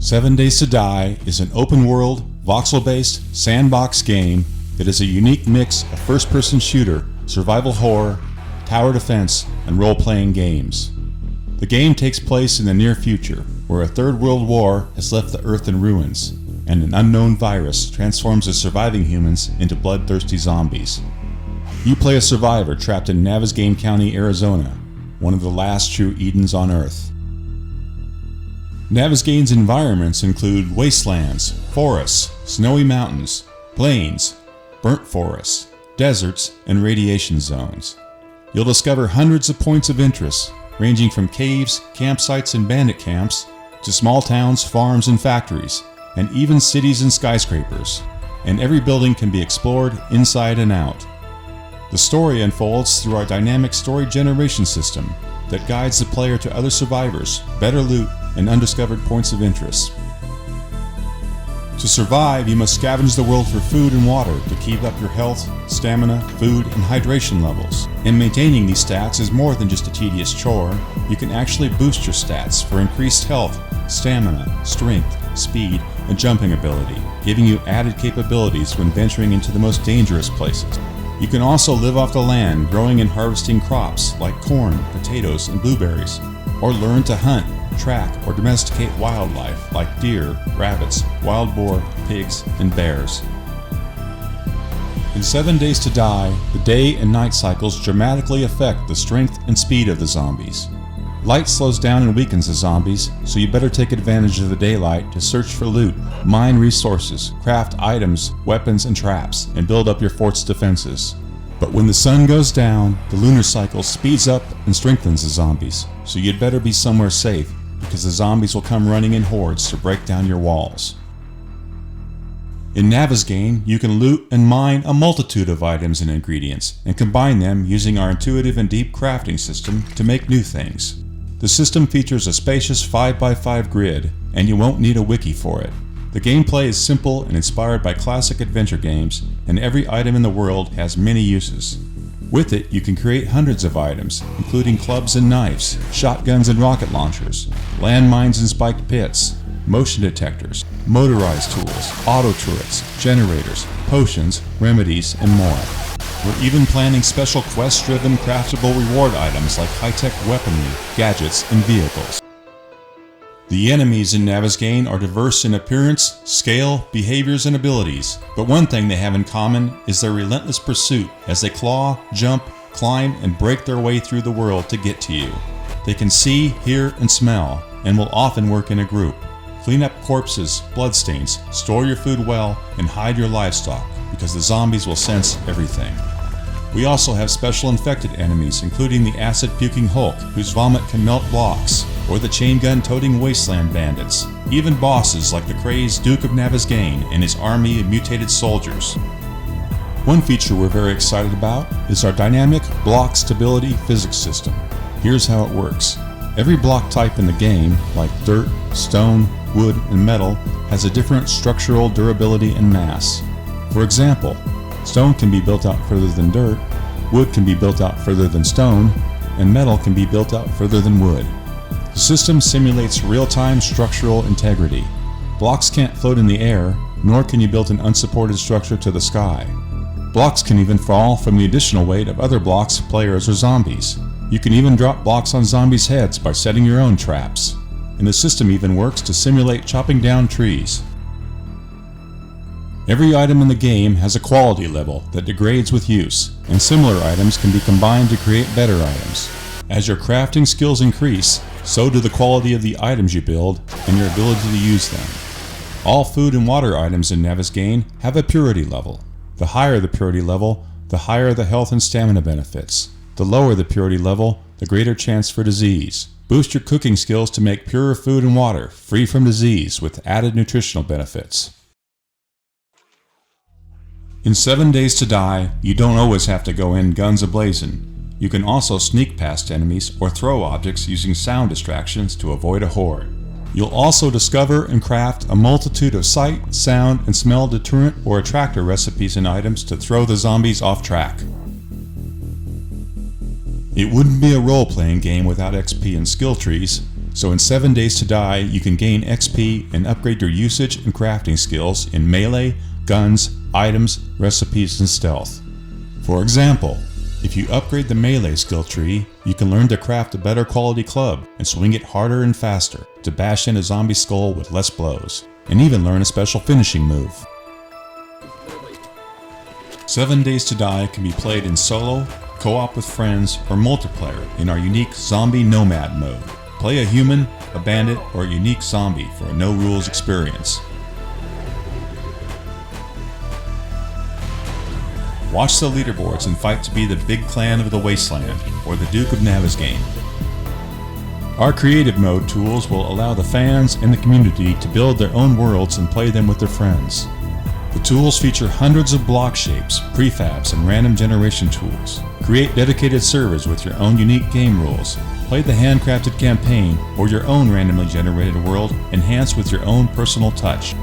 7 Days to Die is an open-world, voxel-based, sandbox game that is a unique mix of first-person shooter, survival horror, tower defense, and role-playing games. The game takes place in the near future, where a third world war has left the Earth in ruins, and an unknown virus transforms the surviving humans into bloodthirsty zombies. You play a survivor trapped in Navezgane County, Arizona, one of the last true Edens on Earth. Navezgane's environments include wastelands, forests, snowy mountains, plains, burnt forests, deserts, and radiation zones. You'll discover hundreds of points of interest, ranging from caves, campsites, and bandit camps, to small towns, farms, and factories, and even cities and skyscrapers. And every building can be explored inside and out. The story unfolds through our dynamic story generation system that guides the player to other survivors, better loot, and undiscovered points of interest. To survive, you must scavenge the world for food and water to keep up your health, stamina, food, and hydration levels. And maintaining these stats is more than just a tedious chore. You can actually boost your stats for increased health, stamina, strength, speed, and jumping ability, giving you added capabilities when venturing into the most dangerous places. You can also live off the land, growing and harvesting crops like corn, potatoes, and blueberries, or learn to hunt, track, or domesticate wildlife like deer, rabbits, wild boar, pigs, and bears. In 7 Days to Die, the day and night cycles dramatically affect the strength and speed of the zombies. Light slows down and weakens the zombies, so you better take advantage of the daylight to search for loot, mine resources, craft items, weapons, and traps, and build up your fort's defenses. But when the sun goes down, the lunar cycle speeds up and strengthens the zombies, so you'd better be somewhere safe, because the zombies will come running in hordes to break down your walls. In Navezgane, you can loot and mine a multitude of items and ingredients, and combine them using our intuitive and deep crafting system to make new things. The system features a spacious 5x5 grid, and you won't need a wiki for it. The gameplay is simple and inspired by classic adventure games, and every item in the world has many uses. With it, you can create hundreds of items, including clubs and knives, shotguns and rocket launchers, landmines and spiked pits, motion detectors, motorized tools, auto turrets, generators, potions, remedies, and more. We're even planning special quest-driven craftable reward items like high-tech weaponry, gadgets, and vehicles. The enemies in Navezgane are diverse in appearance, scale, behaviors, and abilities, but one thing they have in common is their relentless pursuit as they claw, jump, climb, and break their way through the world to get to you. They can see, hear, and smell, and will often work in a group. Clean up corpses, bloodstains, store your food well, and hide your livestock, because the zombies will sense everything. We also have special infected enemies, including the acid-puking Hulk, whose vomit can melt blocks, or the chain gun-toting wasteland bandits, even bosses like the crazed Duke of Navezgane and his army of mutated soldiers. One feature we're very excited about is our dynamic block stability physics system. Here's how it works. Every block type in the game, like dirt, stone, wood, and metal, has a different structural durability and mass. For example, stone can be built out further than dirt, wood can be built out further than stone, and metal can be built out further than wood. The system simulates real-time structural integrity. Blocks can't float in the air, nor can you build an unsupported structure to the sky. Blocks can even fall from the additional weight of other blocks, players, or zombies. You can even drop blocks on zombies' heads by setting your own traps. And the system even works to simulate chopping down trees. Every item in the game has a quality level that degrades with use, and similar items can be combined to create better items. As your crafting skills increase, so do the quality of the items you build and your ability to use them. All food and water items in Navezgane have a purity level. The higher the purity level, the higher the health and stamina benefits. The lower the purity level, the greater chance for disease. Boost your cooking skills to make purer food and water, free from disease, with added nutritional benefits. In 7 Days to Die, you don't always have to go in guns a-blazing. You can also sneak past enemies or throw objects using sound distractions to avoid a horde. You'll also discover and craft a multitude of sight, sound, and smell deterrent or attractor recipes and items to throw the zombies off track. It wouldn't be a role-playing game without XP and skill trees, So in 7 Days to Die, you can gain XP and upgrade your usage and crafting skills in melee, guns, items, recipes, and stealth. For example, if you upgrade the melee skill tree, you can learn to craft a better quality club and swing it harder and faster to bash in a zombie skull with less blows, and even learn a special finishing move. 7 Days to Die can be played in solo, co-op with friends, or multiplayer in our unique Zombie Nomad mode. Play a human, a bandit, or a unique zombie for a no-rules experience. Watch the leaderboards and fight to be the big clan of the Wasteland, or the Duke of Navezgane. Our creative mode tools will allow the fans and the community to build their own worlds and play them with their friends. The tools feature hundreds of block shapes, prefabs, and random generation tools. Create dedicated servers with your own unique game rules. Play the handcrafted campaign or your own randomly generated world enhanced with your own personal touch.